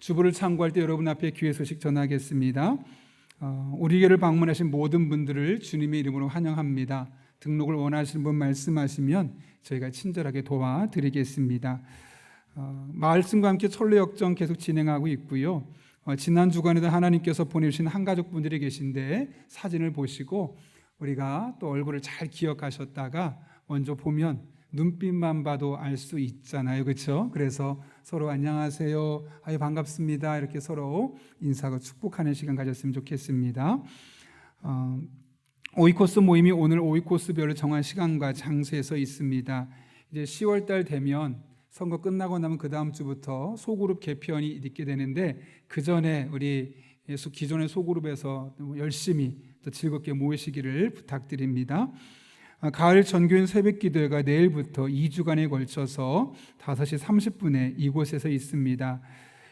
주보를 참고할 때 여러분 앞에 귀의 소식 전하겠습니다. 우리 교회를 방문하신 모든 분들을 주님의 이름으로 환영합니다. 등록을 원하시는 분 말씀하시면 저희가 친절하게 도와드리겠습니다. 말씀과 함께 철로 역정 계속 진행하고 있고요. 지난 주간에도 하나님께서 보내주신 한가족 분들이 계신데 사진을 보시고 우리가 또 얼굴을 잘 기억하셨다가 먼저 보면 눈빛만 봐도 알 수 있잖아요, 그렇죠? 그래서 서로 안녕하세요, 아유 반갑습니다 이렇게 서로 인사하고 축복하는 시간 가졌으면 좋겠습니다. 오이코스 모임이 오늘 오이코스별로 정한 시간과 장소에서 있습니다. 이제 10월달 되면 선거 끝나고 나면 그 다음 주부터 소그룹 개편이 있게 되는데 그 전에 우리 기존의 소그룹에서 열심히 또 즐겁게 모이시기를 부탁드립니다. 가을 전교인 새벽기도회가 내일부터 2주간에 걸쳐서 5시 30분에 이곳에서 있습니다.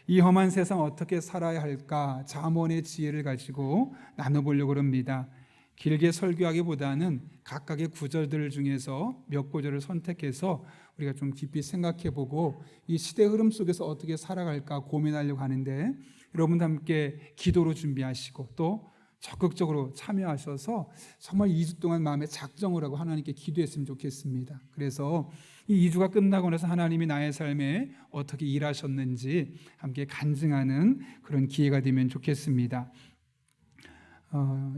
이 험한 세상 어떻게 살아야 할까 잠언의 지혜를 가지고 나눠보려고 합니다. 길게 설교하기보다는 각각의 구절들 중에서 몇 구절을 선택해서 우리가 좀 깊이 생각해보고 이 시대 흐름 속에서 어떻게 살아갈까 고민하려고 하는데 여러분과 함께 기도로 준비하시고 또 적극적으로 참여하셔서 정말 2주 동안 마음에 작정을 하고 하나님께 기도했으면 좋겠습니다. 그래서 이 2주가 끝나고 나서 하나님이 나의 삶에 어떻게 일하셨는지 함께 간증하는 그런 기회가 되면 좋겠습니다.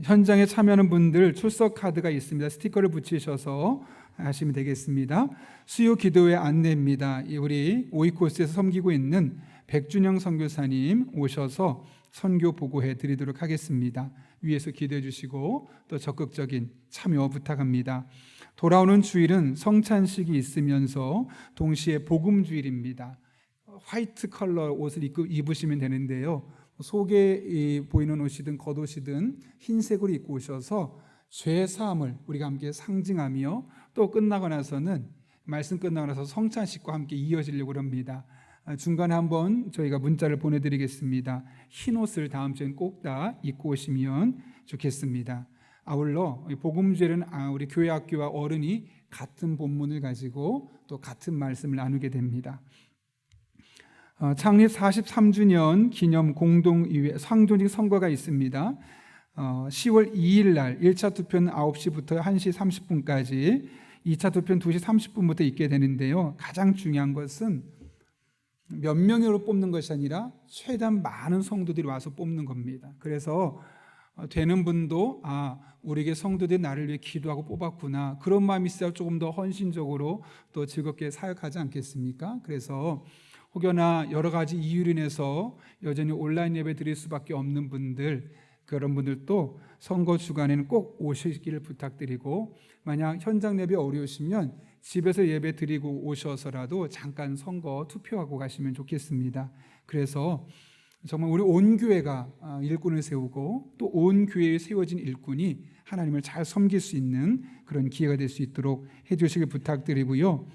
현장에 참여하는 분들 출석 카드가 있습니다. 스티커를 붙이셔서 하시면 되겠습니다. 수요 기도회 안내입니다. 우리 오이코스에서 섬기고 있는 백준영 선교사님 오셔서 선교 보고해 드리도록 하겠습니다. 위에서 기도해 주시고 또 적극적인 참여 부탁합니다. 돌아오는 주일은 성찬식이 있으면서 동시에 복음 주일입니다. 화이트 컬러 옷을 입으시면 되는데요. 속에 보이는 옷이든 겉옷이든 흰색으로 입고 오셔서 죄 사함을 우리가 함께 상징하며 또 끝나고 나서는 말씀 끝나고 나서 성찬식과 함께 이어지려고 합니다. 중간에 한번 저희가 문자를 보내드리겠습니다. 흰 옷을 다음 주엔 꼭 다 입고 오시면 좋겠습니다. 아울러 복음주일은 우리 교회 학교와 어른이 같은 본문을 가지고 또 같은 말씀을 나누게 됩니다. 창립 43주년 기념 공동의회 상조직 선거가 있습니다. 10월 2일 날 1차 투표는 9시부터 1시 30분까지 2차 투표는 2시 30분부터 있게 되는데요. 가장 중요한 것은 몇 명으로 뽑는 것이 아니라 최대한 많은 성도들이 와서 뽑는 겁니다. 그래서 되는 분도 우리에게 성도들이 나를 위해 기도하고 뽑았구나 그런 마음이 있어야 조금 더 헌신적으로 또 즐겁게 사역하지 않겠습니까? 그래서 혹여나 여러 가지 이유로 인해서 여전히 온라인 예배 드릴 수밖에 없는 분들 그런 분들도 선거 주간에는 꼭 오시기를 부탁드리고 만약 현장 예배 어려우시면 집에서 예배 드리고 오셔서라도 잠깐 선거 투표하고 가시면 좋겠습니다. 그래서 정말 우리 온 교회가 일꾼을 세우고 또 온 교회에 세워진 일꾼이 하나님을 잘 섬길 수 있는 그런 기회가 될 수 있도록 해주시길 부탁드리고요.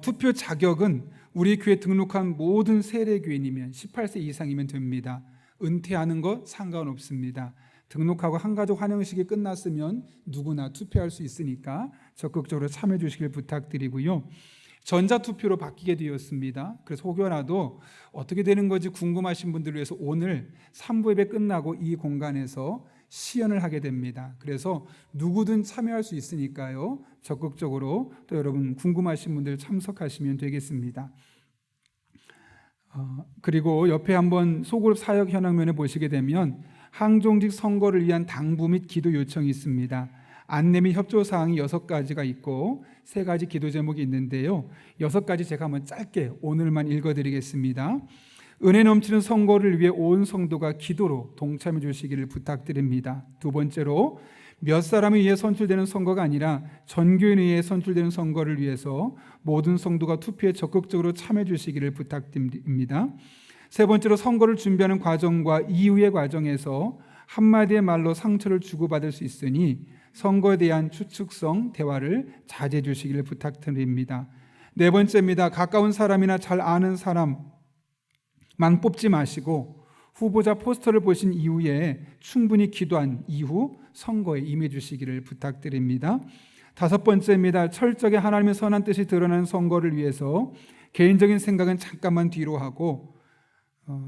투표 자격은 우리 교회 등록한 모든 세례교인이면 18세 이상이면 됩니다. 은퇴하는 것 상관없습니다. 등록하고 한가족 환영식이 끝났으면 누구나 투표할 수 있으니까 적극적으로 참여해 주시길 부탁드리고요. 전자투표로 바뀌게 되었습니다. 그래서 혹여라도 어떻게 되는 건지 궁금하신 분들을 위해서 오늘 3부 예배 끝나고 이 공간에서 시연을 하게 됩니다. 그래서 누구든 참여할 수 있으니까요. 적극적으로 또 여러분 궁금하신 분들 참석하시면 되겠습니다. 그리고 옆에 한번 소그룹 사역 현황면에 보시게 되면 항종직 선거를 위한 당부 및 기도 요청이 있습니다. 안내 및 협조 사항이 6가지가 있고 3가지 기도 제목이 있는데요. 6가지 제가 한번 짧게 오늘만 읽어드리겠습니다. 은혜 넘치는 선거를 위해 온 성도가 기도로 동참해 주시기를 부탁드립니다. 두 번째로 몇 사람에 의해 선출되는 선거가 아니라 전교인에 의해 선출되는 선거를 위해서 모든 성도가 투표에 적극적으로 참여해 주시기를 부탁드립니다. 세 번째로 선거를 준비하는 과정과 이후의 과정에서 한마디의 말로 상처를 주고받을 수 있으니 선거에 대한 추측성 대화를 자제해 주시기를 부탁드립니다. 네 번째입니다. 가까운 사람이나 잘 아는 사람만 뽑지 마시고 후보자 포스터를 보신 이후에 충분히 기도한 이후 선거에 임해 주시기를 부탁드립니다. 5번째입니다. 철저하게 하나님의 선한 뜻이 드러나는 선거를 위해서 개인적인 생각은 잠깐만 뒤로 하고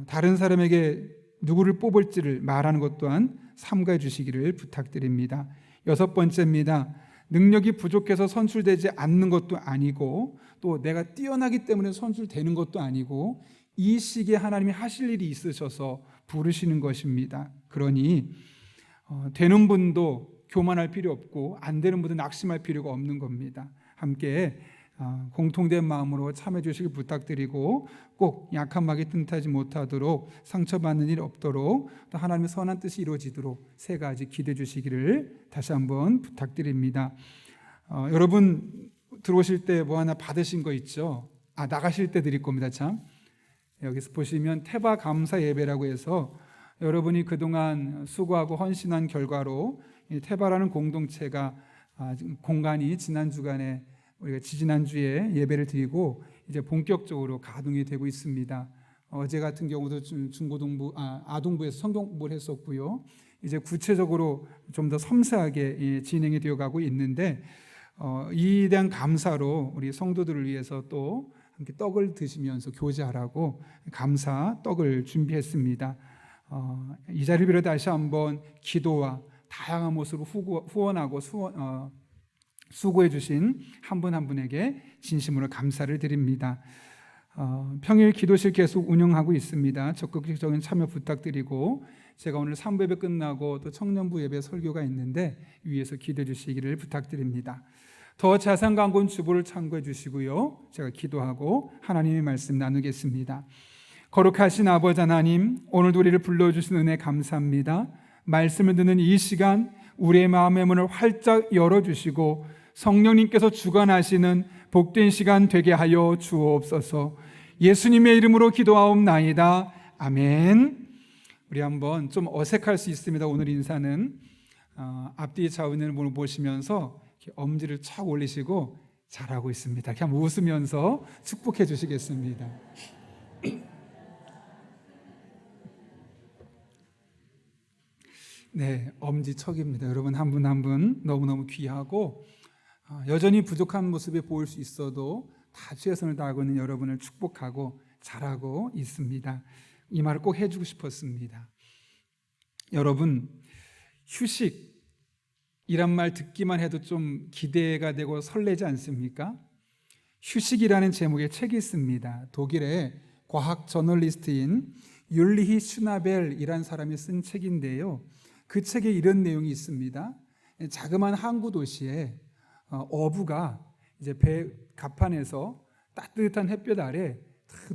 다른 사람에게 누구를 뽑을지를 말하는 것 또한 삼가해 주시기를 부탁드립니다. 6번째입니다. 능력이 부족해서 선출되지 않는 것도 아니고 또 내가 뛰어나기 때문에 선출되는 것도 아니고 이 시기에 하나님이 하실 일이 있으셔서 부르시는 것입니다. 그러니 되는 분도 교만할 필요 없고 안 되는 분도 낙심할 필요가 없는 겁니다. 함께 공통된 마음으로 참여 주시길 부탁드리고 꼭 약한 막이 튼트하지 못하도록 상처받는 일 없도록 또 하나님의 선한 뜻이 이루어지도록 3가지 기도해 주시기를 다시 한번 부탁드립니다. 여러분 들어오실 때 뭐 하나 받으신 거 있죠? 나가실 때 드릴 겁니다. 참 여기서 보시면 태바 감사 예배라고 해서 여러분이 그동안 수고하고 헌신한 결과로 이 태바라는 공동체가 공간이 지난 주간에 우리가 지지난주에 예배를 드리고 이제 본격적으로 가동이 되고 있습니다. 어제 같은 경우도 중고등부, 아동부에서 성경 공부를 했었고요. 이제 구체적으로 좀 더 섬세하게 진행이 되어가고 있는데 이에 대한 감사로 우리 성도들을 위해서 또 함께 떡을 드시면서 교제하라고 감사 떡을 준비했습니다. 이 자리를 빌어 다시 한번 기도와 다양한 모습으로 후원하고 수고해 주신 한 분 한 분에게 진심으로 감사를 드립니다. 평일 기도실 계속 운영하고 있습니다. 적극적인 참여 부탁드리고 제가 오늘 3부 예배 끝나고 또 청년부 예배 설교가 있는데 위에서 기도해 주시기를 부탁드립니다. 더 자세한 광고는 주보를 참고해 주시고요. 제가 기도하고 하나님의 말씀 나누겠습니다. 거룩하신 아버지 하나님, 오늘도 우리를 불러주신 은혜 감사합니다. 말씀을 듣는 이 시간 우리의 마음의 문을 활짝 열어주시고 성령님께서 주관하시는 복된 시간 되게 하여 주옵소서. 예수님의 이름으로 기도하옵나이다. 아멘. 우리 한번 좀 어색할 수 있습니다. 오늘 인사는 앞뒤 좌우를 보시면서 이렇게 엄지를 착 올리시고 잘하고 있습니다. 그냥 웃으면서 축복해 주시겠습니다. 네, 엄지척입니다. 여러분 한 분 한 분 너무너무 귀하고 여전히 부족한 모습이 보일 수 있어도 다 최선을 다하고 있는 여러분을 축복하고 잘하고 있습니다. 이 말을 꼭 해주고 싶었습니다. 여러분, 휴식이란 말 듣기만 해도 좀 기대가 되고 설레지 않습니까? 휴식이라는 제목의 책이 있습니다. 독일의 과학 저널리스트인 율리히 슈나벨이라는 사람이 쓴 책인데요. 그 책에 이런 내용이 있습니다. 자그마한 항구 도시에 어부가 이제 배 갑판에서 따뜻한 햇볕 아래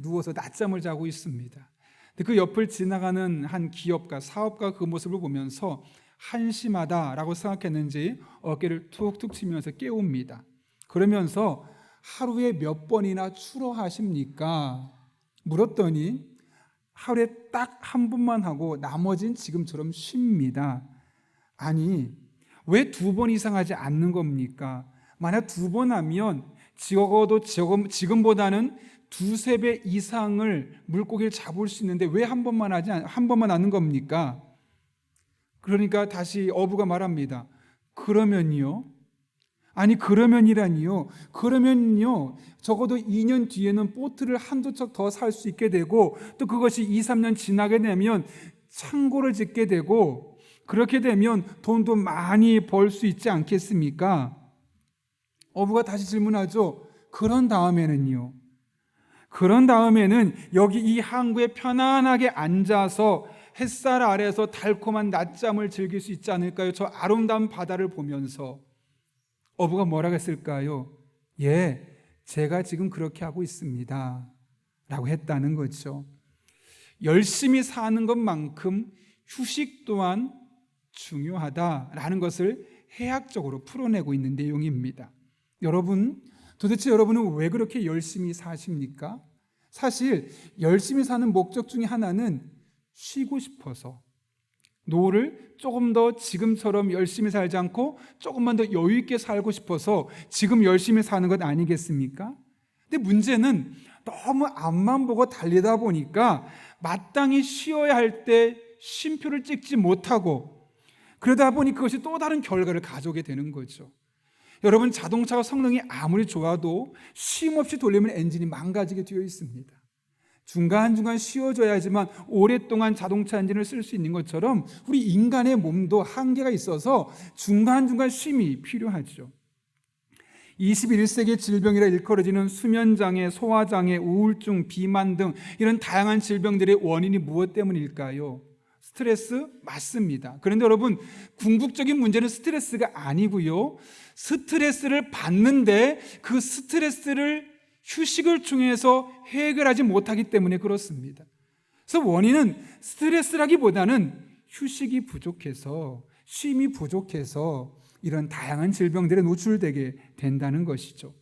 누워서 낮잠을 자고 있습니다. 그 옆을 지나가는 한 기업가, 사업가 그 모습을 보면서 한심하다라고 생각했는지 어깨를 툭툭 치면서 깨웁니다. 그러면서 하루에 몇 번이나 추러하십니까? 물었더니 하루에 딱 한 번만 하고 나머지는 지금처럼 쉽니다. 아니, 왜 2번 이상 하지 않는 겁니까? 만약 2번 하면 적어도 지금보다는 2-3배 이상을 물고기를 잡을 수 있는데 왜 한 번만 하는 겁니까? 그러니까 다시 어부가 말합니다. 그러면요? 아니 그러면이라니요. 그러면요 적어도 2년 뒤에는 보트를 한두 척 더 살 수 있게 되고 또 그것이 2-3년 지나게 되면 창고를 짓게 되고 그렇게 되면 돈도 많이 벌 수 있지 않겠습니까? 어부가 다시 질문하죠. 그런 다음에는요. 그런 다음에는 여기 이 항구에 편안하게 앉아서 햇살 아래에서 달콤한 낮잠을 즐길 수 있지 않을까요? 저 아름다운 바다를 보면서. 어부가 뭐라고 했을까요? 예, 제가 지금 그렇게 하고 있습니다 라고 했다는 거죠. 열심히 사는 것만큼 휴식 또한 중요하다라는 것을 해학적으로 풀어내고 있는 내용입니다. 여러분, 도대체 여러분은 왜 그렇게 열심히 사십니까? 사실 열심히 사는 목적 중에 하나는 쉬고 싶어서, 노후를 조금 더 지금처럼 열심히 살지 않고 조금만 더 여유 있게 살고 싶어서 지금 열심히 사는 것 아니겠습니까? 근데 문제는 너무 앞만 보고 달리다 보니까 마땅히 쉬어야 할 때 쉼표를 찍지 못하고 그러다 보니 그것이 또 다른 결과를 가져오게 되는 거죠. 여러분, 자동차가 성능이 아무리 좋아도 쉼 없이 돌리면 엔진이 망가지게 되어 있습니다. 중간중간 쉬어줘야지만 오랫동안 자동차 엔진을 쓸 수 있는 것처럼 우리 인간의 몸도 한계가 있어서 중간중간 쉼이 필요하죠. 21세기 질병이라 일컬어지는 수면장애, 소화장애, 우울증, 비만 등 이런 다양한 질병들의 원인이 무엇 때문일까요? 스트레스 맞습니다. 그런데 여러분, 궁극적인 문제는 스트레스가 아니고요, 스트레스를 받는데 그 스트레스를 휴식을 통해서 해결하지 못하기 때문에 그렇습니다. 그래서 원인은 스트레스라기보다는 휴식이 부족해서, 쉼이 부족해서 이런 다양한 질병들에 노출되게 된다는 것이죠.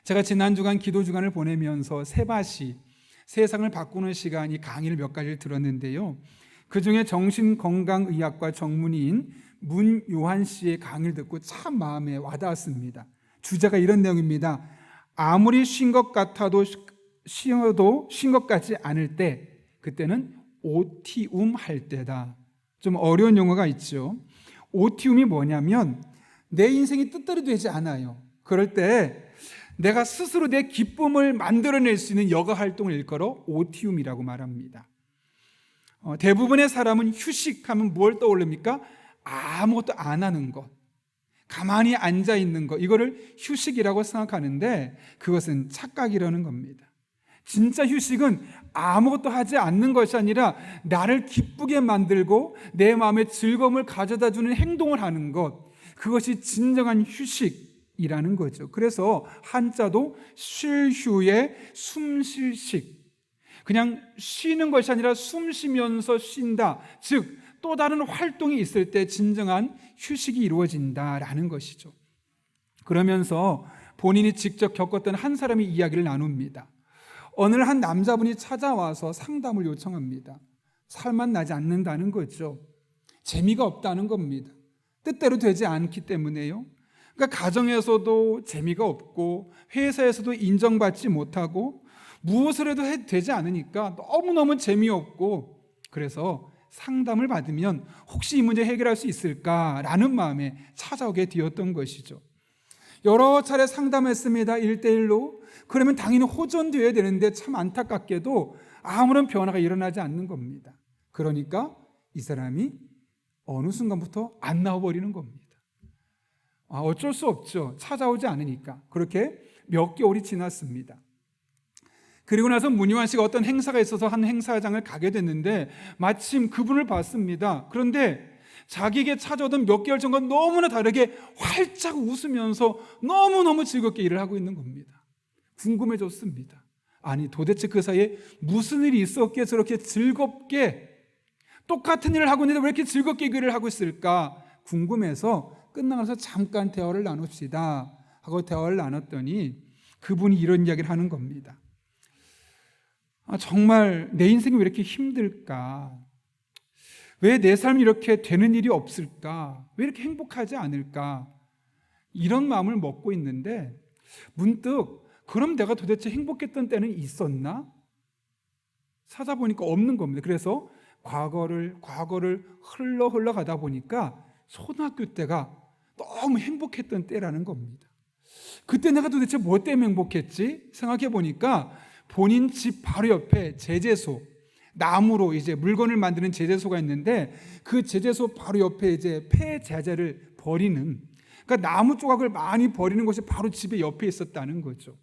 제가 지난 주간 기도 주간을 보내면서 세바시, 세상을 바꾸는 시간, 이 강의를 몇 가지를 들었는데요, 그중에 정신건강의학과 전문의인 문요한 씨의 강의를 듣고 참 마음에 와닿았습니다. 주제가 이런 내용입니다. 아무리 쉰 것 같아도 쉬어도 쉰 것 같지 않을 때, 그때는 오티움 할 때다. 좀 어려운 용어가 있죠. 오티움이 뭐냐면 내 인생이 뜻대로 되지 않아요. 그럴 때 내가 스스로 내 기쁨을 만들어낼 수 있는 여가 활동을 일컬어 오티움이라고 말합니다. 대부분의 사람은 휴식하면 뭘 떠올립니까? 아무것도 안 하는 것, 가만히 앉아 있는 것, 이거를 휴식이라고 생각하는데 그것은 착각이라는 겁니다. 진짜 휴식은 아무것도 하지 않는 것이 아니라 나를 기쁘게 만들고 내 마음에 즐거움을 가져다주는 행동을 하는 것, 그것이 진정한 휴식이라는 거죠. 그래서 한자도 쉴 휴에 숨 쉴 식, 그냥 쉬는 것이 아니라 숨 쉬면서 쉰다, 즉 또 다른 활동이 있을 때 진정한 휴식이 이루어진다라는 것이죠. 그러면서 본인이 직접 겪었던 한 사람의 이야기를 나눕니다. 어느 한 남자분이 찾아와서 상담을 요청합니다. 살만 나지 않는다는 거죠. 재미가 없다는 겁니다. 뜻대로 되지 않기 때문에요. 그러니까 가정에서도 재미가 없고 회사에서도 인정받지 못하고 무엇을 해도 되지 않으니까 너무너무 재미없고, 그래서 상담을 받으면 혹시 이 문제 해결할 수 있을까라는 마음에 찾아오게 되었던 것이죠. 여러 차례 상담했습니다. 1대1로. 그러면 당연히 호전되어야 되는데 참 안타깝게도 아무런 변화가 일어나지 않는 겁니다. 그러니까 이 사람이 어느 순간부터 안 나와버리는 겁니다. 어쩔 수 없죠. 찾아오지 않으니까. 그렇게 몇 개월이 지났습니다. 그리고 나서 문요한 씨가 어떤 행사가 있어서 한 행사장을 가게 됐는데 마침 그분을 봤습니다. 그런데 자기에게 찾아오던 몇 개월 전과 너무나 다르게 활짝 웃으면서 너무너무 즐겁게 일을 하고 있는 겁니다. 궁금해졌습니다. 아니 도대체 그 사이에 무슨 일이 있었기에 저렇게 즐겁게 똑같은 일을 하고 있는데 왜 이렇게 즐겁게 그 일을 하고 있을까 궁금해서 끝나가서 잠깐 대화를 나눕시다 하고 대화를 나눴더니 그분이 이런 이야기를 하는 겁니다. 정말 내 인생이 왜 이렇게 힘들까? 왜 내 삶이 이렇게 되는 일이 없을까? 왜 이렇게 행복하지 않을까? 이런 마음을 먹고 있는데 문득 그럼 내가 도대체 행복했던 때는 있었나? 찾아보니까 없는 겁니다. 그래서 과거를 흘러가다 보니까 초등학교 때가 너무 행복했던 때라는 겁니다. 그때 내가 도대체 뭐 때문에 행복했지? 생각해 보니까 본인 집 바로 옆에 제재소, 나무로 이제 물건을 만드는 제재소가 있는데 그 제재소 바로 옆에 이제 폐자재를 버리는, 그러니까 나무 조각을 많이 버리는 곳이 바로 집에 옆에 있었다는 거죠.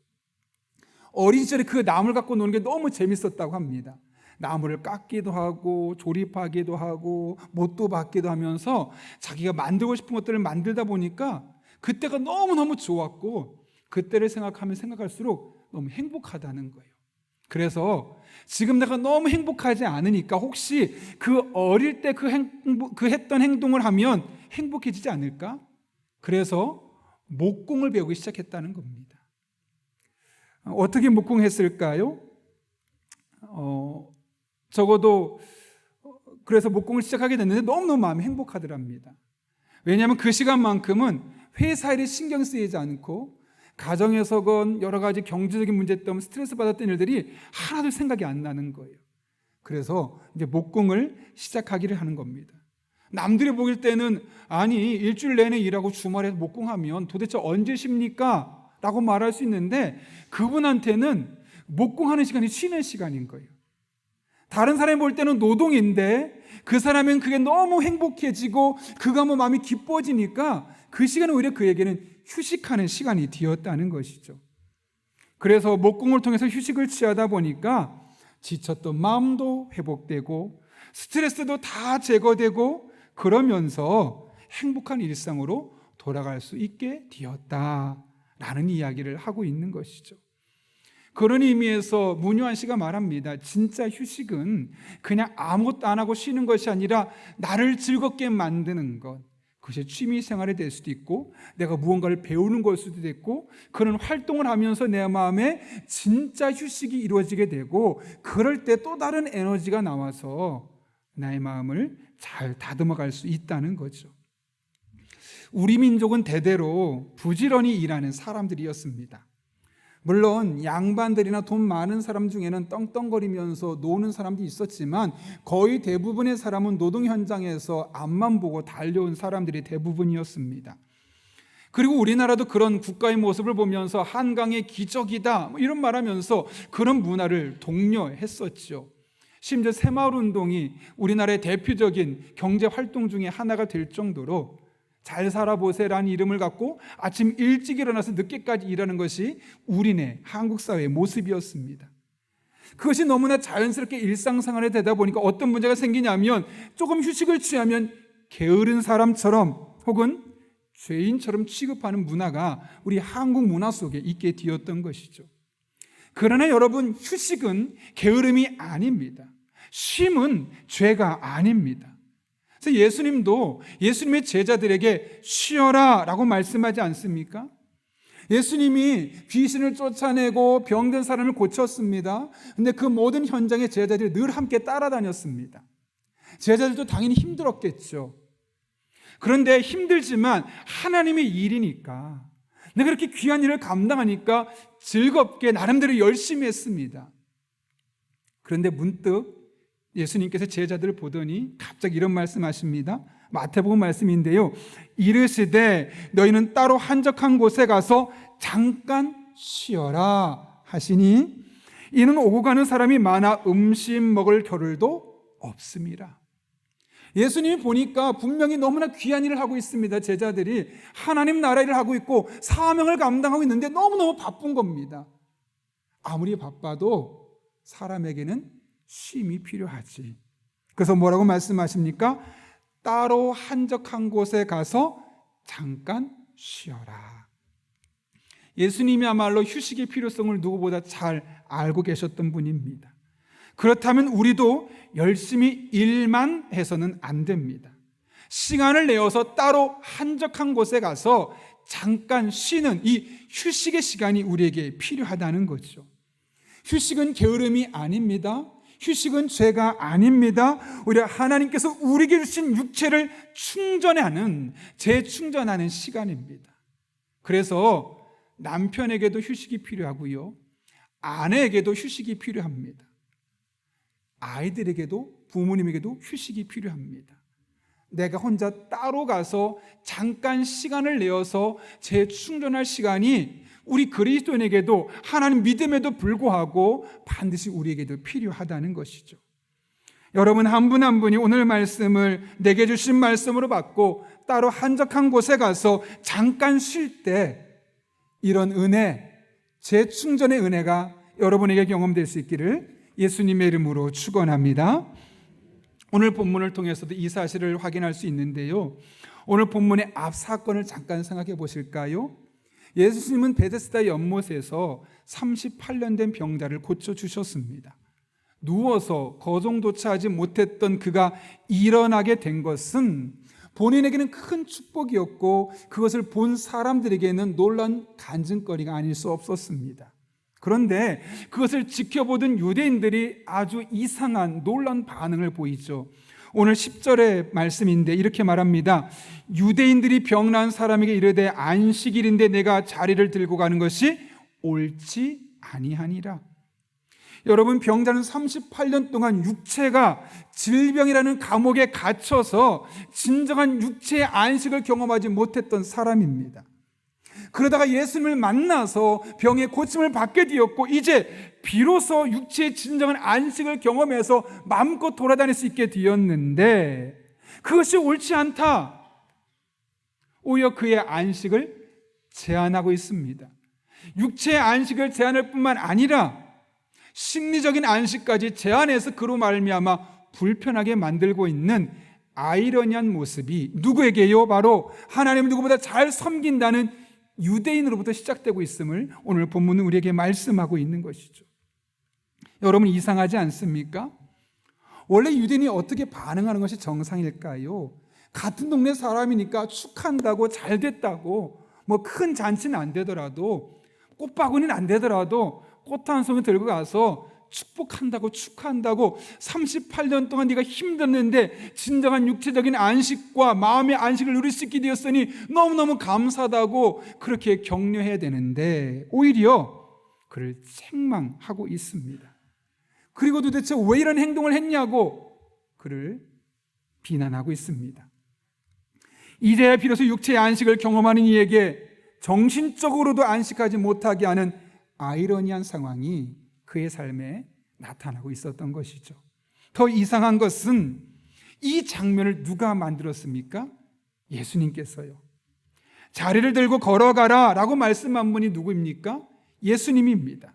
어린 시절에 그 나무를 갖고 노는 게 너무 재밌었다고 합니다. 나무를 깎기도 하고 조립하기도 하고 못도 받기도 하면서 자기가 만들고 싶은 것들을 만들다 보니까 그때가 너무너무 좋았고 그때를 생각하면 생각할수록 너무 행복하다는 거예요. 그래서 지금 내가 너무 행복하지 않으니까 혹시 그 어릴 때 그 했던 행동을 하면 행복해지지 않을까? 그래서 목공을 배우기 시작했다는 겁니다. 어떻게 목공했을까요? 적어도 그래서 목공을 시작하게 됐는데 너무너무 마음이 행복하더랍니다. 왜냐하면 그 시간만큼은 회사 일에 신경 쓰이지 않고 가정에서건 여러 가지 경제적인 문제 때문에 스트레스 받았던 일들이 하나도 생각이 안 나는 거예요. 그래서 이제 목공을 시작하기를 하는 겁니다. 남들이 보길 때는 아니 일주일 내내 일하고 주말에 목공하면 도대체 언제 쉽니까? 라고 말할 수 있는데 그분한테는 목공하는 시간이 쉬는 시간인 거예요. 다른 사람이 볼 때는 노동인데 그 사람은 그게 너무 행복해지고 그가 뭐 마음이 기뻐지니까 그 시간은 오히려 그에게는 휴식하는 시간이 되었다는 것이죠. 그래서 목공을 통해서 휴식을 취하다 보니까 지쳤던 마음도 회복되고 스트레스도 다 제거되고 그러면서 행복한 일상으로 돌아갈 수 있게 되었다라는 이야기를 하고 있는 것이죠. 그런 의미에서 문요한 씨가 말합니다. 진짜 휴식은 그냥 아무것도 안 하고 쉬는 것이 아니라 나를 즐겁게 만드는 것, 그것이 취미 생활이 될 수도 있고 내가 무언가를 배우는 걸 수도 있고 그런 활동을 하면서 내 마음에 진짜 휴식이 이루어지게 되고 그럴 때 또 다른 에너지가 나와서 나의 마음을 잘 다듬어 갈 수 있다는 거죠. 우리 민족은 대대로 부지런히 일하는 사람들이었습니다. 물론 양반들이나 돈 많은 사람 중에는 떵떵거리면서 노는 사람도 있었지만 거의 대부분의 사람은 노동 현장에서 앞만 보고 달려온 사람들이 대부분이었습니다. 그리고 우리나라도 그런 국가의 모습을 보면서 한강의 기적이다 이런 말하면서 그런 문화를 독려했었죠. 심지어 새마을운동이 우리나라의 대표적인 경제활동 중에 하나가 될 정도로 잘 살아보세라는 이름을 갖고 아침 일찍 일어나서 늦게까지 일하는 것이 우리네 한국 사회의 모습이었습니다. 그것이 너무나 자연스럽게 일상생활에 되다 보니까 어떤 문제가 생기냐면 조금 휴식을 취하면 게으른 사람처럼 혹은 죄인처럼 취급하는 문화가 우리 한국 문화 속에 있게 되었던 것이죠. 그러나 여러분, 휴식은 게으름이 아닙니다. 쉼은 죄가 아닙니다. 그래서 예수님도 예수님의 제자들에게 쉬어라 라고 말씀하지 않습니까? 예수님이 귀신을 쫓아내고 병든 사람을 고쳤습니다. 근데 그 모든 현장에 제자들이 늘 함께 따라다녔습니다. 제자들도 당연히 힘들었겠죠. 그런데 힘들지만 하나님의 일이니까 내가 그렇게 귀한 일을 감당하니까 즐겁게 나름대로 열심히 했습니다. 그런데 문득 예수님께서 제자들을 보더니 갑자기 이런 말씀하십니다. 마태복음 말씀인데요. 이르시되 너희는 따로 한적한 곳에 가서 잠깐 쉬어라 하시니 이는 오고 가는 사람이 많아 음식 먹을 겨를도 없습니다. 예수님이 보니까 분명히 너무나 귀한 일을 하고 있습니다. 제자들이 하나님 나라 일을 하고 있고 사명을 감당하고 있는데 너무너무 바쁜 겁니다. 아무리 바빠도 사람에게는 쉼이 필요하지. 그래서 뭐라고 말씀하십니까? 따로 한적한 곳에 가서 잠깐 쉬어라. 예수님이야말로 휴식의 필요성을 누구보다 잘 알고 계셨던 분입니다. 그렇다면 우리도 열심히 일만 해서는 안 됩니다. 시간을 내어서 따로 한적한 곳에 가서 잠깐 쉬는 이 휴식의 시간이 우리에게 필요하다는 거죠. 휴식은 게으름이 아닙니다. 휴식은 죄가 아닙니다. 오히려 하나님께서 우리에게 주신 육체를 충전하는, 재충전하는 시간입니다. 그래서 남편에게도 휴식이 필요하고요, 아내에게도 휴식이 필요합니다. 아이들에게도 부모님에게도 휴식이 필요합니다. 내가 혼자 따로 가서 잠깐 시간을 내어서 재충전할 시간이 우리 그리스도인에게도 하나님 믿음에도 불구하고 반드시 우리에게도 필요하다는 것이죠. 여러분 한 분 한 분이 오늘 말씀을 내게 주신 말씀으로 받고 따로 한적한 곳에 가서 잠깐 쉴 때 이런 은혜, 재충전의 은혜가 여러분에게 경험될 수 있기를 예수님의 이름으로 축원합니다. 오늘 본문을 통해서도 이 사실을 확인할 수 있는데요. 오늘 본문의 앞 사건을 잠깐 생각해 보실까요? 예수님은 베데스다 연못에서 38년 된 병자를 고쳐주셨습니다. 누워서 거동조차 하지 못했던 그가 일어나게 된 것은 본인에게는 큰 축복이었고 그것을 본 사람들에게는 놀라운 간증거리가 아닐 수 없었습니다. 그런데 그것을 지켜보던 유대인들이 아주 이상한 놀라운 반응을 보이죠. 오늘 10절의 말씀인데 이렇게 말합니다. 유대인들이 병난 사람에게 이르되 안식일인데 내가 자리를 들고 가는 것이 옳지 아니하니라. 여러분, 병자는 38년 동안 육체가 질병이라는 감옥에 갇혀서 진정한 육체의 안식을 경험하지 못했던 사람입니다. 그러다가 예수님을 만나서 병의 고침을 받게 되었고 이제 비로소 육체의 진정한 안식을 경험해서 마음껏 돌아다닐 수 있게 되었는데 그것이 옳지 않다. 오히려 그의 안식을 제한하고 있습니다. 육체의 안식을 제한할 뿐만 아니라 심리적인 안식까지 제한해서 그로 말미암아 불편하게 만들고 있는 아이러니한 모습이 누구에게요? 바로 하나님을 누구보다 잘 섬긴다는 유대인으로부터 시작되고 있음을 오늘 본문은 우리에게 말씀하고 있는 것이죠. 여러분, 이상하지 않습니까? 원래 유대인이 어떻게 반응하는 것이 정상일까요? 같은 동네 사람이니까 축하한다고 잘 됐다고 뭐 큰 잔치는 안 되더라도 꽃바구니는 안 되더라도 꽃 한 송이 들고 가서 축복한다고 축하한다고 38년 동안 네가 힘들었는데 진정한 육체적인 안식과 마음의 안식을 누릴 수 있게 되었으니 너무너무 감사하다고 그렇게 격려해야 되는데 오히려 그를 책망하고 있습니다. 그리고 도대체 왜 이런 행동을 했냐고 그를 비난하고 있습니다. 이제야 비로소 육체의 안식을 경험하는 이에게 정신적으로도 안식하지 못하게 하는 아이러니한 상황이 그의 삶에 나타나고 있었던 것이죠. 더 이상한 것은 이 장면을 누가 만들었습니까? 예수님께서요. 자리를 들고 걸어가라 라고 말씀한 분이 누구입니까? 예수님입니다.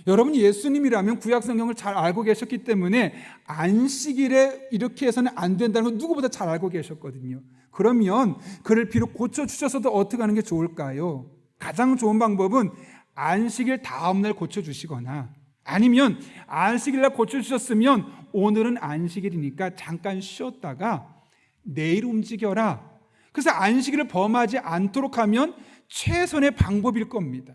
여러분, 예수님이라면 구약 성경을 잘 알고 계셨기 때문에 안식일에 이렇게 해서는 안 된다는 걸 누구보다 잘 알고 계셨거든요. 그러면 그를 비록 고쳐주셔서도 어떻게 하는 게 좋을까요? 가장 좋은 방법은 안식일 다음날 고쳐주시거나 아니면 안식일날 고쳐주셨으면 오늘은 안식일이니까 잠깐 쉬었다가 내일 움직여라. 그래서 안식일을 범하지 않도록 하면 최선의 방법일 겁니다.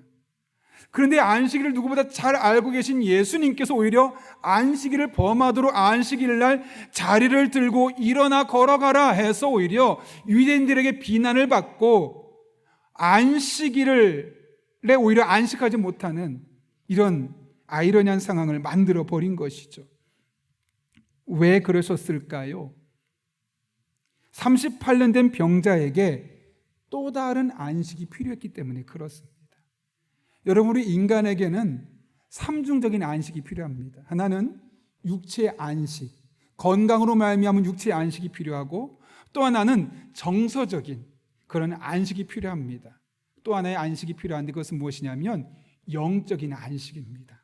그런데 안식일을 누구보다 잘 알고 계신 예수님께서 오히려 안식일을 범하도록 안식일날 자리를 들고 일어나 걸어가라 해서 오히려 유대인들에게 비난을 받고 안식일에 오히려 안식하지 못하는 이런 아이러니한 상황을 만들어 버린 것이죠. 왜 그러셨을까요? 38년 된 병자에게 또 다른 안식이 필요했기 때문에 그렇습니다. 여러분, 우리 인간에게는 삼중적인 안식이 필요합니다. 하나는 육체의 안식, 건강으로 말미암은 육체의 안식이 필요하고 또 하나는 정서적인 그런 안식이 필요합니다. 또 하나의 안식이 필요한데 그것은 무엇이냐면 영적인 안식입니다.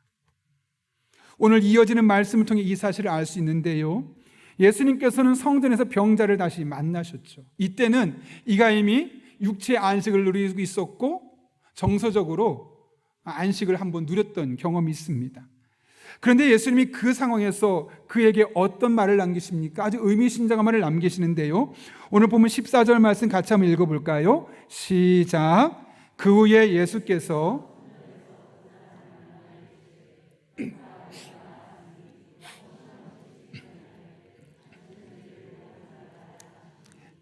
오늘 이어지는 말씀을 통해 이 사실을 알 수 있는데요, 예수님께서는 성전에서 병자를 다시 만나셨죠. 이때는 이가 이미 육체의 안식을 누리고 있었고 정서적으로 안식을 한번 누렸던 경험이 있습니다. 그런데 예수님이 그 상황에서 그에게 어떤 말을 남기십니까? 아주 의미심장한 말을 남기시는데요, 오늘 보면 14절 말씀 같이 한번 읽어볼까요? 시작. 그 후에 예수께서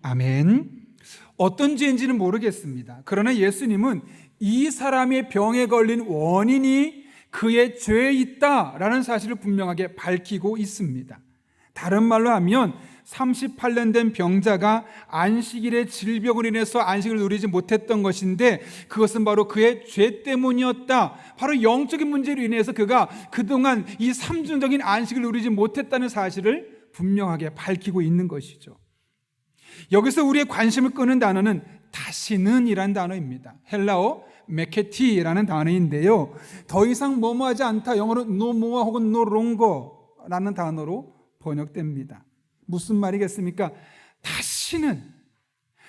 아멘. 어떤 죄인지는 모르겠습니다. 그러나 예수님은 이 사람의 병에 걸린 원인이 그의 죄에 있다라는 사실을 분명하게 밝히고 있습니다. 다른 말로 하면 38년 된 병자가 안식일의 질병으로 인해서 안식을 누리지 못했던 것인데 그것은 바로 그의 죄 때문이었다. 바로 영적인 문제로 인해서 그가 그동안 이 삼중적인 안식을 누리지 못했다는 사실을 분명하게 밝히고 있는 것이죠. 여기서 우리의 관심을 끄는 단어는 다시는 이란 단어입니다. 헬라어 메케티라는 단어인데요, 더 이상 뭐뭐하지 않다, 영어로 no more 혹은 no longer라는 단어로 번역됩니다. 무슨 말이겠습니까? 다시는,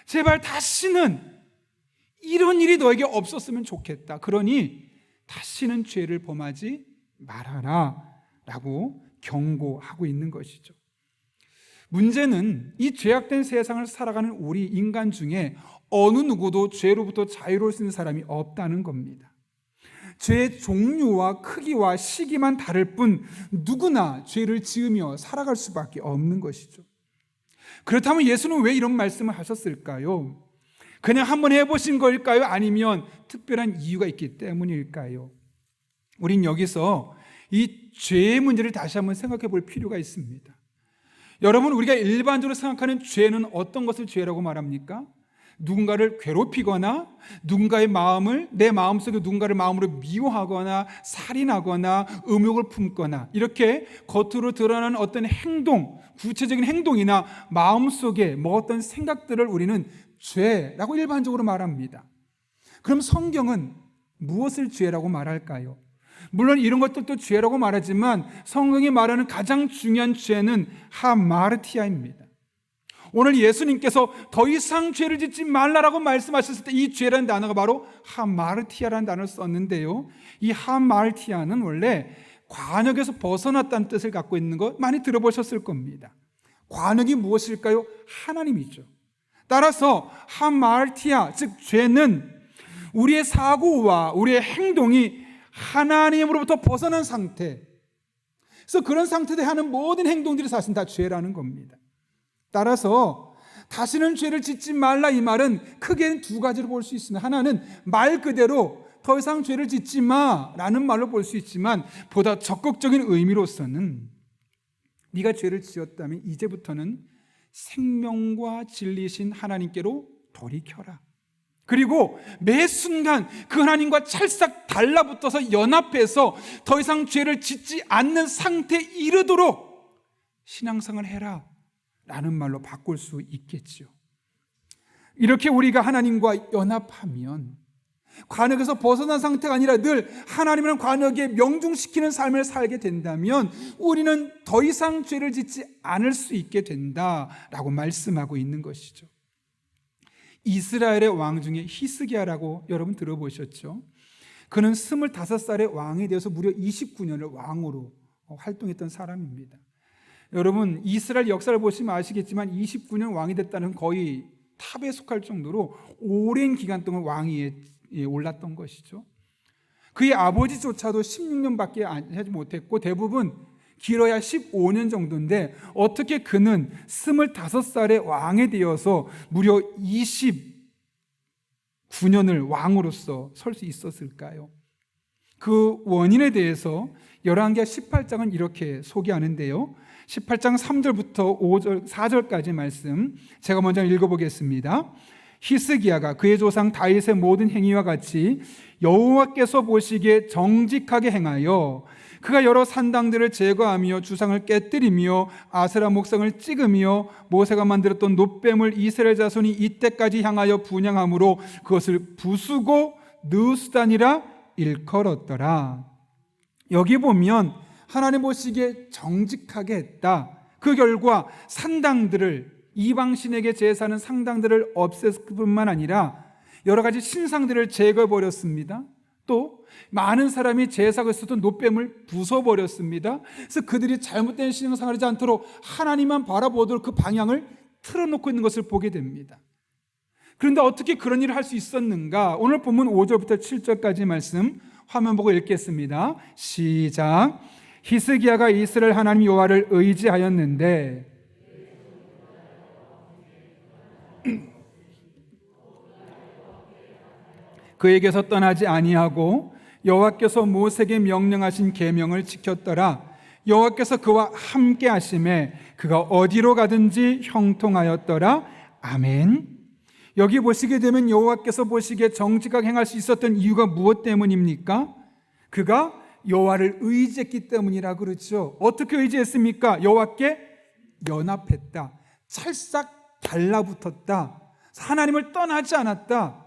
제발 다시는 이런 일이 너에게 없었으면 좋겠다. 그러니 다시는 죄를 범하지 말아라 라고 경고하고 있는 것이죠. 문제는 이 죄악된 세상을 살아가는 우리 인간 중에 어느 누구도 죄로부터 자유로울 수 있는 사람이 없다는 겁니다. 죄의 종류와 크기와 시기만 다를 뿐 누구나 죄를 지으며 살아갈 수밖에 없는 것이죠. 그렇다면 예수는 왜 이런 말씀을 하셨을까요? 그냥 한번 해보신 걸까요? 아니면 특별한 이유가 있기 때문일까요? 우린 여기서 이 죄의 문제를 다시 한번 생각해 볼 필요가 있습니다. 여러분, 우리가 일반적으로 생각하는 죄는 어떤 것을 죄라고 말합니까? 누군가를 괴롭히거나 누군가의 마음을 내 마음속에 누군가를 마음으로 미워하거나 살인하거나 음욕을 품거나 이렇게 겉으로 드러나는 어떤 행동, 구체적인 행동이나 마음속에 뭐 어떤 생각들을 우리는 죄라고 일반적으로 말합니다. 그럼 성경은 무엇을 죄라고 말할까요? 물론 이런 것들도 죄라고 말하지만 성경이 말하는 가장 중요한 죄는 하마르티아입니다. 오늘 예수님께서 더 이상 죄를 짓지 말라라고 말씀하셨을 때 이 죄라는 단어가 바로 하마르티아라는 단어를 썼는데요, 이 하마르티아는 원래 관역에서 벗어났다는 뜻을 갖고 있는 거 많이 들어보셨을 겁니다. 관역이 무엇일까요? 하나님이죠. 따라서 하마르티아, 즉 죄는 우리의 사고와 우리의 행동이 하나님으로부터 벗어난 상태, 그래서 그런 상태에 하는 모든 행동들이 사실 다 죄라는 겁니다. 따라서 다시는 죄를 짓지 말라 이 말은 크게 두 가지로 볼 수 있습니다. 하나는 말 그대로 더 이상 죄를 짓지 마라는 말로 볼 수 있지만 보다 적극적인 의미로서는 네가 죄를 지었다면 이제부터는 생명과 진리신 하나님께로 돌이켜라. 그리고 매 순간 그 하나님과 찰싹 달라붙어서 연합해서 더 이상 죄를 짓지 않는 상태에 이르도록 신앙생활을 해라 라는 말로 바꿀 수 있겠죠. 이렇게 우리가 하나님과 연합하면 관역에서 벗어난 상태가 아니라 늘 하나님이라는 관역에 명중시키는 삶을 살게 된다면 우리는 더 이상 죄를 짓지 않을 수 있게 된다라고 말씀하고 있는 것이죠. 이스라엘의 왕 중에 히스기야라고 여러분 들어보셨죠? 그는 25살의 왕이 되어서 무려 29년을 왕으로 활동했던 사람입니다. 여러분 이스라엘 역사를 보시면 아시겠지만 29년 왕이 됐다는 거의 탑에 속할 정도로 오랜 기간 동안 왕위에 올랐던 것이죠. 그의 아버지조차도 16년밖에 하지 못했고 대부분 길어야 15년 정도인데 어떻게 그는 25살의 왕이 되어서 무려 29년을 왕으로서 설 수 있었을까요? 그 원인에 대해서 열왕기하 18장은 이렇게 소개하는데요, 18장 3절부터 5절, 4절까지 말씀 제가 먼저 읽어보겠습니다. 히스기야가 그의 조상 다윗의 모든 행위와 같이 여호와께서 보시기에 정직하게 행하여 그가 여러 산당들을 제거하며 주상을 깨뜨리며 아세라 목상을 찍으며 모세가 만들었던 놋뱀을 이스라엘 자손이 이때까지 향하여 분향함으로 그것을 부수고 느수단이라 일컬었더라. 여기 보면 하나님 보시기에 정직하게 했다. 그 결과 산당들을, 이방신에게 제사하는 상당들을 없앴을 뿐만 아니라 여러 가지 신상들을 제거해버렸습니다. 또 많은 사람이 제사하고 있었던 놋뱀을 부숴버렸습니다. 그래서 그들이 잘못된 신앙생활을 하지 않도록 하나님만 바라보도록 그 방향을 틀어놓고 있는 것을 보게 됩니다. 그런데 어떻게 그런 일을 할 수 있었는가? 오늘 본문 5절부터 7절까지 말씀 화면 보고 읽겠습니다. 시작. 히스기야가 이스라엘 하나님 여호와를 의지하였는데 그에게서 떠나지 아니하고 여호와께서 모세에게 명령하신 계명을 지켰더라. 여호와께서 그와 함께 하심에 그가 어디로 가든지 형통하였더라. 아멘. 여기 보시게 되면 여호와께서 보시기에 정직하게 행할 수 있었던 이유가 무엇 때문입니까? 그가 여호와를 의지했기 때문이라 그러죠. 어떻게 의지했습니까? 여호와께 연합했다. 찰싹 달라붙었다. 하나님을 떠나지 않았다.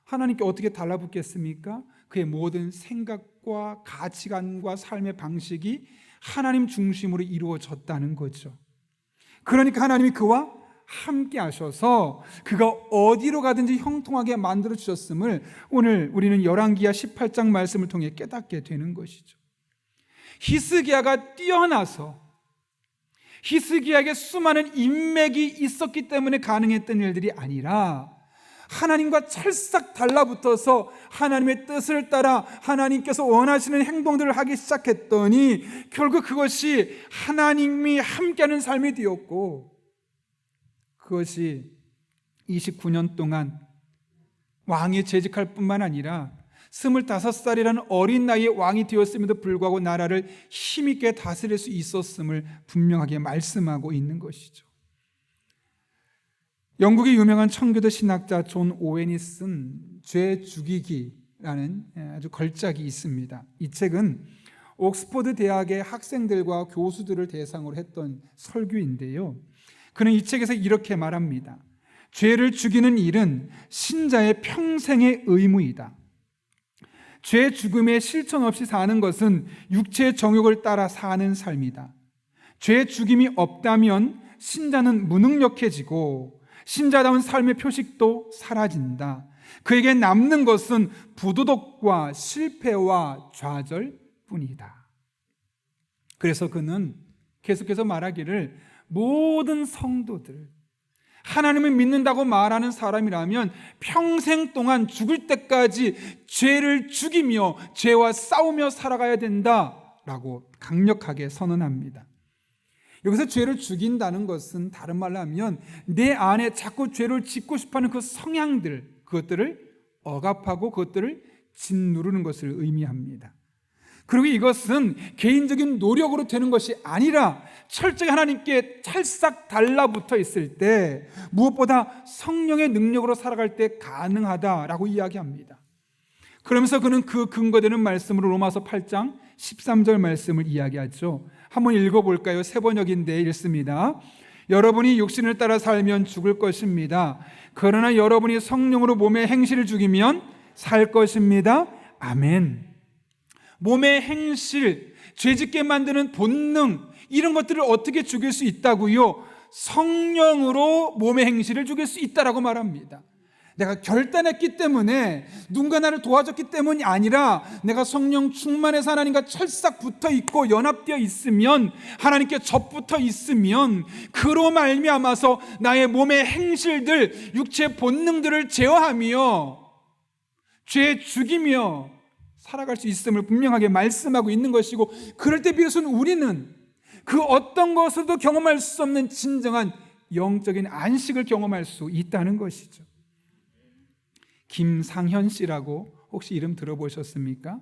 하나님께 어떻게 달라붙겠습니까? 그의 모든 생각과 가치관과 삶의 방식이 하나님 중심으로 이루어졌다는 거죠. 그러니까 하나님이 그와 함께 하셔서 그가 어디로 가든지 형통하게 만들어 주셨음을 오늘 우리는 열왕기하 18장 말씀을 통해 깨닫게 되는 것이죠. 히스기야가 뛰어나서 히스기야에게 수많은 인맥이 있었기 때문에 가능했던 일들이 아니라 하나님과 찰싹 달라붙어서 하나님의 뜻을 따라 하나님께서 원하시는 행동들을 하기 시작했더니 결국 그것이 하나님이 함께하는 삶이 되었고, 그것이 29년 동안 왕이 재직할 뿐만 아니라 25살이라는 어린 나이에 왕이 되었음에도 불구하고 나라를 힘있게 다스릴 수 있었음을 분명하게 말씀하고 있는 것이죠. 영국의 유명한 청교도 신학자 존 오웬이 쓴 죄 죽이기라는 아주 걸작이 있습니다. 이 책은 옥스퍼드 대학의 학생들과 교수들을 대상으로 했던 설교인데요. 그는 이 책에서 이렇게 말합니다. 죄를 죽이는 일은 신자의 평생의 의무이다. 죄 죽음의 실천 없이 사는 것은 육체의 정욕을 따라 사는 삶이다. 죄 죽임이 없다면 신자는 무능력해지고 신자다운 삶의 표식도 사라진다. 그에게 남는 것은 부도덕과 실패와 좌절뿐이다. 그래서 그는 계속해서 말하기를 모든 성도들, 하나님을 믿는다고 말하는 사람이라면 평생 동안 죽을 때까지 죄를 죽이며 죄와 싸우며 살아가야 된다라고 강력하게 선언합니다. 여기서 죄를 죽인다는 것은 다른 말로 하면 내 안에 자꾸 죄를 짓고 싶어하는 그 성향들, 그것들을 억압하고 그것들을 짓누르는 것을 의미합니다. 그리고 이것은 개인적인 노력으로 되는 것이 아니라 철저히 하나님께 찰싹 달라붙어 있을 때 무엇보다 성령의 능력으로 살아갈 때 가능하다라고 이야기합니다. 그러면서 그는 그 근거되는 말씀으로 로마서 8장 13절 말씀을 이야기하죠. 한번 읽어볼까요? 세 번역인데 읽습니다. 여러분이 육신을 따라 살면 죽을 것입니다. 그러나 여러분이 성령으로 몸의 행실을 죽이면 살 것입니다. 아멘. 몸의 행실, 죄짓게 만드는 본능, 이런 것들을 어떻게 죽일 수 있다고요? 성령으로 몸의 행실을 죽일 수 있다라고 말합니다. 내가 결단했기 때문에 누군가 나를 도와줬기 때문이 아니라 내가 성령 충만해서 하나님과 철싹 붙어 있고 연합되어 있으면, 하나님께 접붙어 있으면 그로 말미암아서 나의 몸의 행실들, 육체의 본능들을 제어하며 죄 죽이며 살아갈 수 있음을 분명하게 말씀하고 있는 것이고, 그럴 때 비로소 우리는 그 어떤 것으로도 경험할 수 없는 진정한 영적인 안식을 경험할 수 있다는 것이죠. 김상현 씨라고 혹시 이름 들어보셨습니까?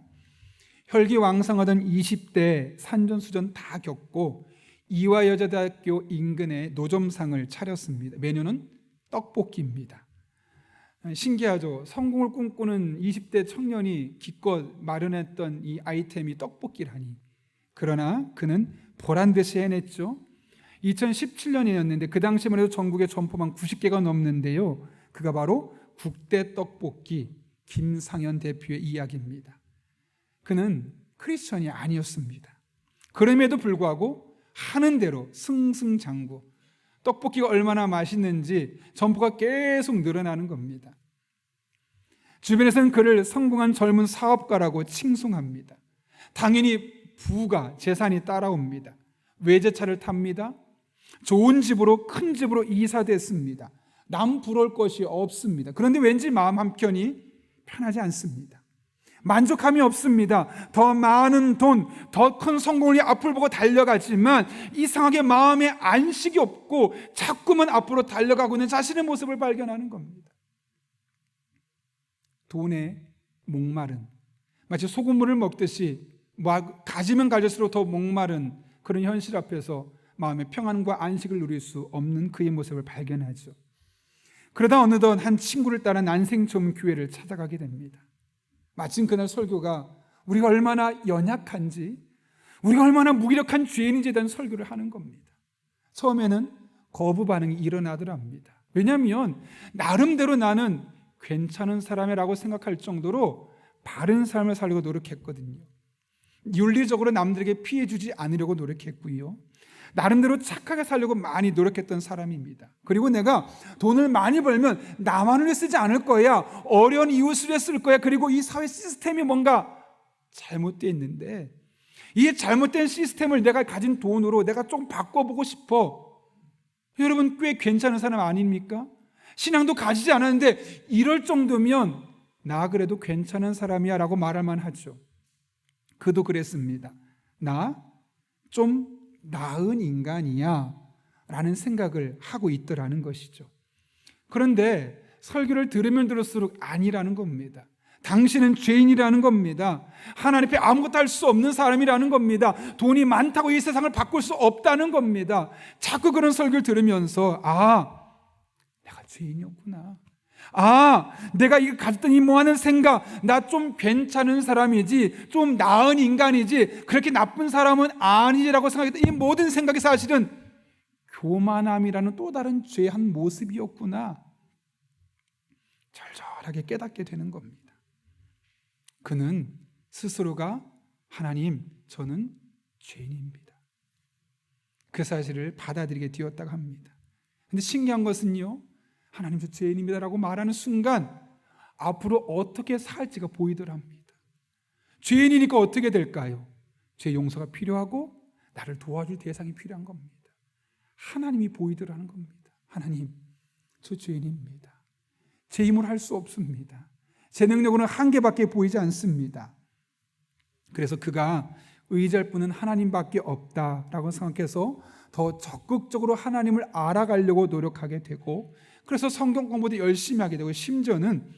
혈기왕성하던 20대 산전수전 다 겪고 이화여자대학교 인근에 노점상을 차렸습니다. 메뉴는 떡볶이입니다. 신기하죠. 성공을 꿈꾸는 20대 청년이 기껏 마련했던 이 아이템이 떡볶이라니. 그러나 그는 보란듯이 해냈죠. 2017년이었는데 그 당시만 해도 전국에 점포만 90개가 넘는데요. 그가 바로 국대 떡볶이 김상현 대표의 이야기입니다. 그는 크리스천이 아니었습니다. 그럼에도 불구하고 하는 대로 승승장구, 떡볶이가 얼마나 맛있는지 점포가 계속 늘어나는 겁니다. 주변에서는 그를 성공한 젊은 사업가라고 칭송합니다. 당연히 부가, 재산이 따라옵니다. 외제차를 탑니다. 좋은 집으로, 큰 집으로 이사됐습니다. 남 부러울 것이 없습니다. 그런데 왠지 마음 한켠이 편하지 않습니다. 만족함이 없습니다. 더 많은 돈, 더 큰 성공을 위해 앞을 보고 달려가지만 이상하게 마음에 안식이 없고 자꾸만 앞으로 달려가고 있는 자신의 모습을 발견하는 겁니다. 돈에 목마른, 마치 소금물을 먹듯이 가지면 가질수록 더 목마른 그런 현실 앞에서 마음의 평안과 안식을 누릴 수 없는 그의 모습을 발견하죠. 그러다 어느덧 한 친구를 따라 난생처음 교회를 찾아가게 됩니다. 마침 그날 설교가 우리가 얼마나 연약한지, 우리가 얼마나 무기력한 죄인인지에 대한 설교를 하는 겁니다. 처음에는 거부 반응이 일어나더랍니다. 왜냐하면 나름대로 나는 괜찮은 사람이라고 생각할 정도로 바른 삶을 살려고 노력했거든요. 윤리적으로 남들에게 피해 주지 않으려고 노력했고요. 나름대로 착하게 살려고 많이 노력했던 사람입니다. 그리고 내가 돈을 많이 벌면 나만을 위해 쓰지 않을 거야. 어려운 이웃을 위해 쓸 거야. 그리고 이 사회 시스템이 뭔가 잘못되어 있는데 이 잘못된 시스템을 내가 가진 돈으로 내가 좀 바꿔보고 싶어. 여러분 꽤 괜찮은 사람 아닙니까? 신앙도 가지지 않았는데 이럴 정도면 나 그래도 괜찮은 사람이야 라고 말할 만하죠. 그도 그랬습니다. 나 좀 나은 인간이야 라는 생각을 하고 있더라는 것이죠. 그런데 설교를 들으면 들을수록 아니라는 겁니다. 당신은 죄인이라는 겁니다. 하나님 앞에 아무것도 할 수 없는 사람이라는 겁니다. 돈이 많다고 이 세상을 바꿀 수 없다는 겁니다. 자꾸 그런 설교를 들으면서 내가 죄인이었구나. 아, 내가 이거 가졌던 이 뭐하는 생각, 나 좀 괜찮은 사람이지, 좀 나은 인간이지, 그렇게 나쁜 사람은 아니지라고 생각했던 이 모든 생각이 사실은 교만함이라는 또 다른 죄의 한 모습이었구나. 절절하게 깨닫게 되는 겁니다. 그는 스스로가 하나님, 저는 죄인입니다. 그 사실을 받아들이게 되었다고 합니다. 근데 신기한 것은요, 하나님 저 죄인입니다라고 말하는 순간 앞으로 어떻게 살지가 보이더랍니다. 죄인이니까 어떻게 될까요? 죄 용서가 필요하고 나를 도와줄 대상이 필요한 겁니다. 하나님이 보이더라는 겁니다. 하나님, 저 죄인입니다. 제 힘으로 할 수 없습니다. 제 능력으로는 한계밖에 보이지 않습니다. 그래서 그가 의지할 분은 하나님밖에 없다라고 생각해서 더 적극적으로 하나님을 알아가려고 노력하게 되고, 그래서 성경 공부도 열심히 하게 되고, 심지어는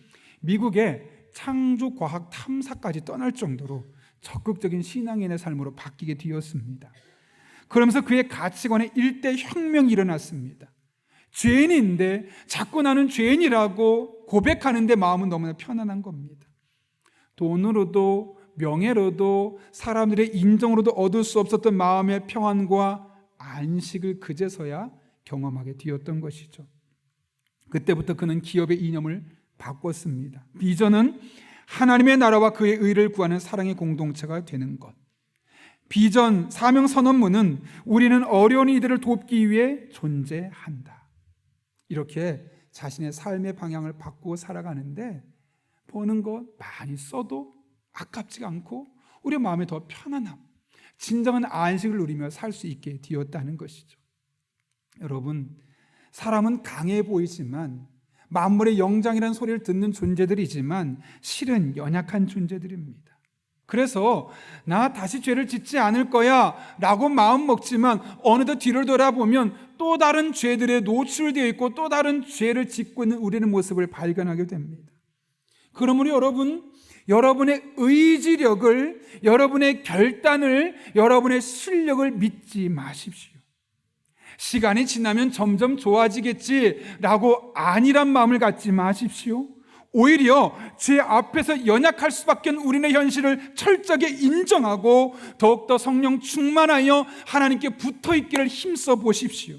미국의 창조과학 탐사까지 떠날 정도로 적극적인 신앙인의 삶으로 바뀌게 되었습니다. 그러면서 그의 가치관에 일대 혁명이 일어났습니다. 죄인인데 자꾸 나는 죄인이라고 고백하는데 마음은 너무나 편안한 겁니다. 돈으로도 명예로도 사람들의 인정으로도 얻을 수 없었던 마음의 평안과 안식을 그제서야 경험하게 되었던 것이죠. 그때부터 그는 기업의 이념을 바꿨습니다. 비전은 하나님의 나라와 그의 의를 구하는 사랑의 공동체가 되는 것. 비전 사명 선언문은 우리는 어려운 이들을 돕기 위해 존재한다. 이렇게 자신의 삶의 방향을 바꾸고 살아가는데, 버는 것 많이 써도 아깝지가 않고 우리 마음에 더 편안함, 진정한 안식을 누리며 살 수 있게 되었다는 것이죠. 여러분, 사람은 강해 보이지만 만물의 영장이라는 소리를 듣는 존재들이지만 실은 연약한 존재들입니다. 그래서 나 다시 죄를 짓지 않을 거야 라고 마음 먹지만 어느덧 뒤를 돌아보면 또 다른 죄들에 노출되어 있고 또 다른 죄를 짓고 있는 우리의 모습을 발견하게 됩니다. 그러므로 여러분, 여러분의 의지력을, 여러분의 결단을, 여러분의 실력을 믿지 마십시오. 시간이 지나면 점점 좋아지겠지라고 안일한 마음을 갖지 마십시오. 오히려 제 앞에서 연약할 수밖에 없는 우리의 현실을 철저하게 인정하고 더욱더 성령 충만하여 하나님께 붙어있기를 힘써 보십시오.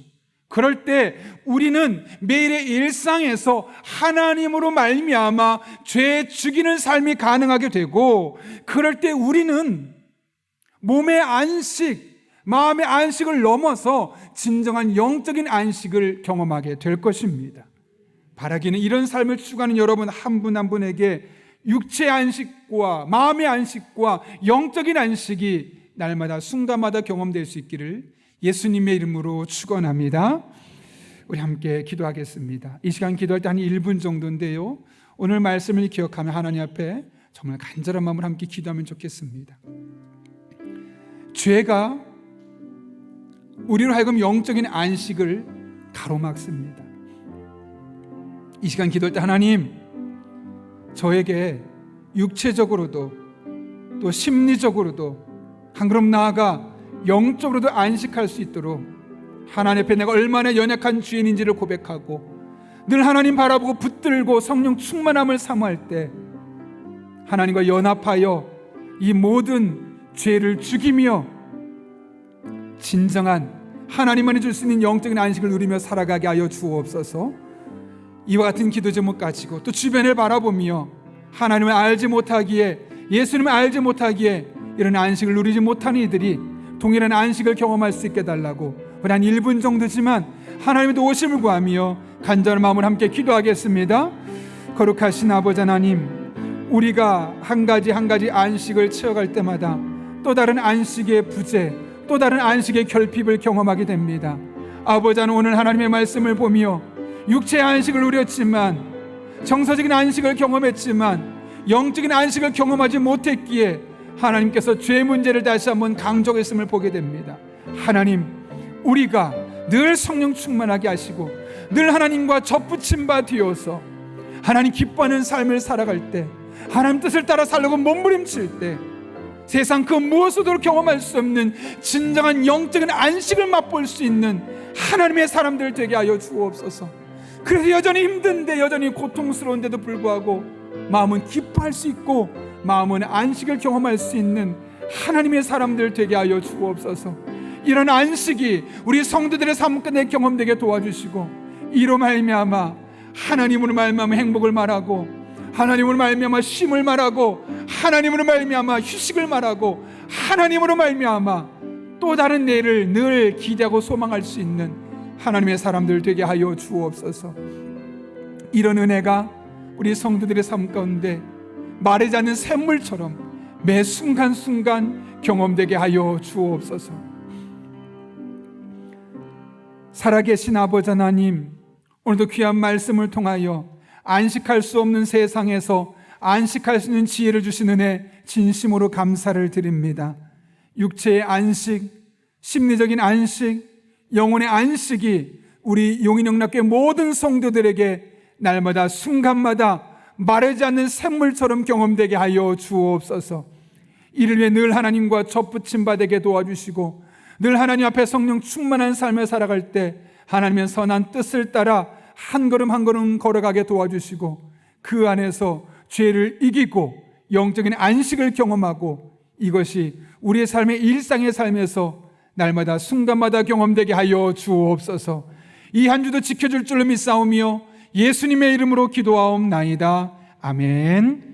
그럴 때 우리는 매일의 일상에서 하나님으로 말미암아 죄 죽이는 삶이 가능하게 되고, 그럴 때 우리는 몸의 안식, 마음의 안식을 넘어서 진정한 영적인 안식을 경험하게 될 것입니다. 바라기는 이런 삶을 추구하는 여러분 한 분 한 분에게 육체의 안식과 마음의 안식과 영적인 안식이 날마다 순간마다 경험될 수 있기를 예수님의 이름으로 축원합니다. 우리 함께 기도하겠습니다. 이 시간 기도할 때 한 1분 정도인데요, 오늘 말씀을 기억하며 하나님 앞에 정말 간절한 마음으로 함께 기도하면 좋겠습니다. 죄가 우리로 하여금 영적인 안식을 가로막습니다. 이 시간 기도할 때 하나님, 저에게 육체적으로도 또 심리적으로도 한 걸음 나아가 영적으로도 안식할 수 있도록 하나님 앞에 내가 얼마나 연약한 죄인인지를 고백하고 늘 하나님 바라보고 붙들고 성령 충만함을 사모할 때 하나님과 연합하여 이 모든 죄를 죽이며 진정한 하나님만이 줄 수 있는 영적인 안식을 누리며 살아가게 하여 주옵소서. 이와 같은 기도 제목 가지고 또 주변을 바라보며 하나님을 알지 못하기에, 예수님을 알지 못하기에 이런 안식을 누리지 못하는 이들이 동일한 안식을 경험할 수 있게 해달라고 우리 한 1분 정도지만 하나님의 도우심을 구하며 간절한 마음을 함께 기도하겠습니다. 거룩하신 아버지 하나님, 우리가 한 가지 한 가지 안식을 채워갈 때마다 또 다른 안식의 부재, 또 다른 안식의 결핍을 경험하게 됩니다. 아버지 하나님, 오늘 하나님의 말씀을 보며 육체의 안식을 누렸지만, 정서적인 안식을 경험했지만 영적인 안식을 경험하지 못했기에 하나님께서 죄 문제를 다시 한번 강조했음을 보게 됩니다. 하나님, 우리가 늘 성령 충만하게 하시고 늘 하나님과 접붙임 바 되어서 하나님 기뻐하는 삶을 살아갈 때, 하나님 뜻을 따라 살려고 몸부림칠 때 세상 그 무엇으로도 경험할 수 없는 진정한 영적인 안식을 맛볼 수 있는 하나님의 사람들 되게 하여 주옵소서. 그래서 여전히 힘든데, 여전히 고통스러운데도 불구하고 마음은 기뻐할 수 있고 마음은 안식을 경험할 수 있는 하나님의 사람들 되게 하여 주옵소서. 이런 안식이 우리 성도들의 삶 끝에 경험되게 도와주시고, 이로 말미암아 하나님으로 말미암아 행복을 말하고, 하나님으로 말미암아 쉼을 말하고, 하나님으로 말미암아 휴식을 말하고, 하나님으로 말미암아 또 다른 내일을 늘 기대하고 소망할 수 있는 하나님의 사람들 되게 하여 주옵소서. 이런 은혜가 우리 성도들의 삶 가운데 마르지 않는 샘물처럼 매 순간순간 경험되게 하여 주옵소서. 살아계신 아버지 하나님, 오늘도 귀한 말씀을 통하여 안식할 수 없는 세상에서 안식할 수 있는 지혜를 주신 은혜 진심으로 감사를 드립니다. 육체의 안식, 심리적인 안식, 영혼의 안식이 우리 용인영락교회 모든 성도들에게 날마다 순간마다 마르지 않는 샘물처럼 경험되게 하여 주옵소서. 이를 위해 늘 하나님과 접붙임 받게 도와주시고, 늘 하나님 앞에 성령 충만한 삶을 살아갈 때 하나님의 선한 뜻을 따라 한 걸음 한 걸음 걸어가게 도와주시고, 그 안에서 죄를 이기고 영적인 안식을 경험하고, 이것이 우리의 삶의 일상의 삶에서 날마다 순간마다 경험되게 하여 주옵소서. 이 한 주도 지켜줄 줄로 믿사오며 예수님의 이름으로 기도하옵나이다. 아멘.